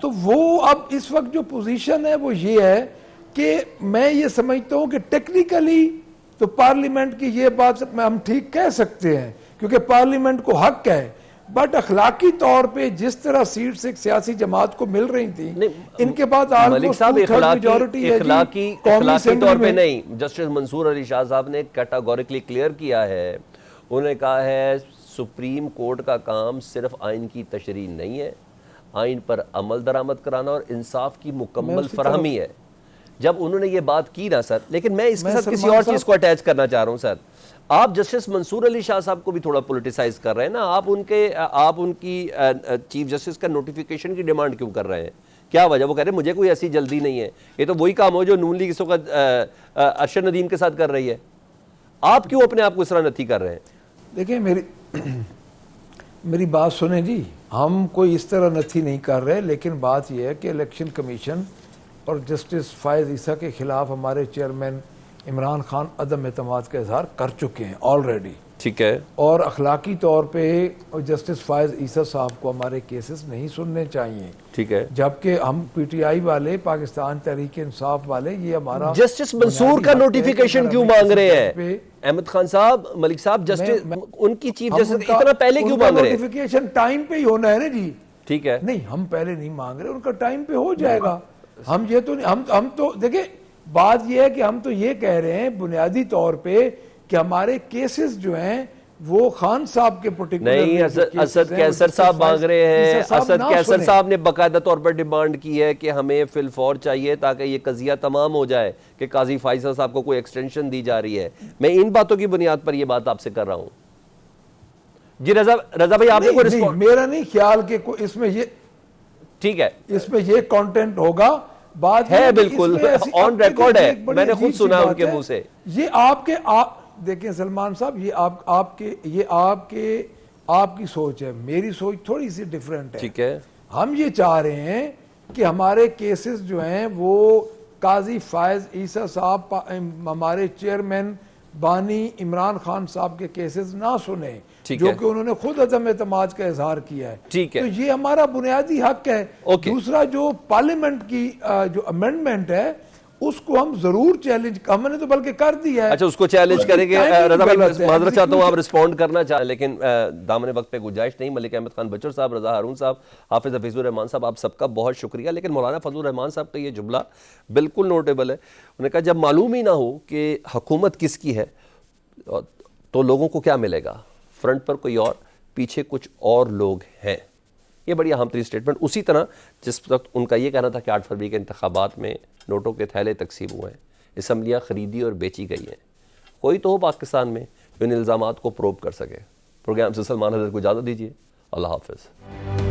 [SPEAKER 5] تو وہ اب اس وقت جو پوزیشن ہے وہ یہ ہے کہ میں یہ سمجھتا ہوں کہ ٹیکنیکلی تو پارلیمنٹ کی یہ بات ہم ٹھیک کہہ سکتے ہیں کیونکہ پارلیمنٹ کو حق ہے, بٹ اخلاقی طور پہ جس طرح سیٹس ایک سیاسی جماعت کو مل رہی تھیں ان کے بعد
[SPEAKER 1] ملک صاحب اخلاقی طور پہ نہیں, جسٹس منصور علی شاہ صاحب نے کیٹاگوریکلی کلیئر کیا ہے. انہوں نے کہا ہے سپریم کورٹ کا کام صرف آئین کی تشریح نہیں ہے, آئین پر عمل درآمد کرانا اور انصاف کی مکمل فراہمی ہے. جب انہوں نے یہ بات کی نا سر, لیکن میں اس کے ساتھ کسی اور چیز کو اٹیچ کرنا چاہ رہا ہوں سر. آپ جسٹس منصور علی شاہ صاحب کو بھی تھوڑا پولیٹیسائز کر رہے ہیں نا. آپ ان کی چیف جسٹس کا نوٹیفیکیشن کی ڈیمانڈ کیوں کر رہے ہیں؟ کیا وجہ؟ وہ کہہ رہے ہیں مجھے کوئی ایسی جلدی نہیں ہے. یہ تو وہی کام ہو جو نون لیگ اس وقت ارشد ندیم کے ساتھ کر رہی ہے. آپ کیوں اپنے آپ کو اس طرح نتھی کر رہے ہیں؟
[SPEAKER 5] دیکھیں میری بات سنیں جی, ہم کوئی اس طرح نتھی نہیں کر رہے, لیکن بات یہ ہے کہ الیکشن کمیشن اور جسٹس فائز عیسیٰ کے خلاف ہمارے چیئرمین عمران خان عدم اعتماد کا اظہار کر چکے ہیں آلریڈی.
[SPEAKER 1] ٹھیک ہے,
[SPEAKER 5] اور اخلاقی طور پہ جسٹس فائز عیسیٰ صاحب کو ہمارے کیسز نہیں سننے چاہیے.
[SPEAKER 1] ٹھیک ہے,
[SPEAKER 5] جبکہ ہم پی ٹی آئی والے, پاکستان تحریک انصاف والے, یہ ہمارا
[SPEAKER 1] جسٹس منصور کا نوٹیفیکیشن کیوں مانگ رہے ہیں احمد خان صاحب, ملک صاحب, جسٹس ان کی چیف جسٹس اتنا پہلے کیوں مانگ رہے ہیں؟
[SPEAKER 5] نوٹیفیکیشن ٹائم پہ ہی ہونا ہے نا جی.
[SPEAKER 1] ٹھیک ہے,
[SPEAKER 5] نہیں ہم پہلے نہیں مانگ رہے, ان کا ٹائم پہ ہو جائے گا. ہم یہ تو ہم تو دیکھیں بات یہ ہے کہ ہم تو یہ کہہ رہے ہیں بنیادی طور پہ کہ ہمارے کیسز جو ہیں وہ خان صاحب کے پرٹیکولر
[SPEAKER 1] نہیں, اسد کیسر صاحب مانگ رہے ہیں. اسد کیسر صاحب نے باقاعدہ طور پر ڈیمانڈ کی ہے کہ ہمیں فی الفور چاہیے تاکہ یہ قضیہ تمام ہو جائے کہ قاضی فائزہ صاحب کو کوئی ایکسٹینشن دی جا رہی ہے. میں ان باتوں کی بنیاد پر یہ بات آپ سے کر رہا ہوں. جی رضا بھائی, آپ نے کوئی رسپونس؟
[SPEAKER 5] میرا نہیں خیال کہ اس میں یہ
[SPEAKER 1] ٹھیک ہے,
[SPEAKER 5] اس میں یہ کانٹینٹ ہوگا. بات
[SPEAKER 1] ہے بالکل آن ریکارڈ ہے, میں نے خود سنا ان کے منہ سے.
[SPEAKER 5] یہ آپ دیکھیں سلمان صاحب, یہ آپ کی سوچ ہے, میری سوچ تھوڑی سی ڈیفرنٹ ہے.
[SPEAKER 1] ٹھیک ہے,
[SPEAKER 5] ہم یہ چاہ رہے ہیں کہ ہمارے کیسز جو ہیں وہ قاضی فائز عیسیٰ صاحب, ہمارے چیئرمین بانی عمران خان صاحب کے کیسز نہ سنیں جو کہ انہوں نے خود عدم اعتماد کا اظہار کیا ہے. تو یہ ہمارا بنیادی حق ہے. دوسرا جو پارلیمنٹ کی جو امینڈمنٹ ہے اس کو ہم ضرور چیلنج, ہم نے تو بلکہ کر دیا ہے.
[SPEAKER 1] اچھا اس کو چیلنج کریں گے. رضا بھائی معذرت چاہتا ہوں, آپ رسپونڈ کرنا چاہیں, لیکن دامن وقت پہ گنجائش نہیں. ملک احمد خان بچر صاحب, رضا ہارون صاحب, حافظ حفیظ الرحمان صاحب, آپ سب کا بہت شکریہ. لیکن مولانا فضل الرحمان صاحب کا یہ جملہ بالکل نوٹیبل ہے. انہوں نے کہا جب معلوم ہی نہ ہو کہ حکومت کس کی ہے تو لوگوں کو کیا ملے گا, فرنٹ پر کوئی اور, پیچھے کچھ اور لوگ ہیں. یہ بڑی اہم ترین اسٹیٹمنٹ. اسی طرح جس وقت ان کا یہ کہنا تھا کہ 8 فروری کے انتخابات میں نوٹوں کے تھیلے تقسیم ہوئے ہیں, اسمبلیاں خریدی اور بیچی گئی ہیں, کوئی تو ہو پاکستان میں جو ان الزامات کو پروب کر سکے. پروگرام سے سلمان حضرت کو اجازت دیجیے. اللہ حافظ.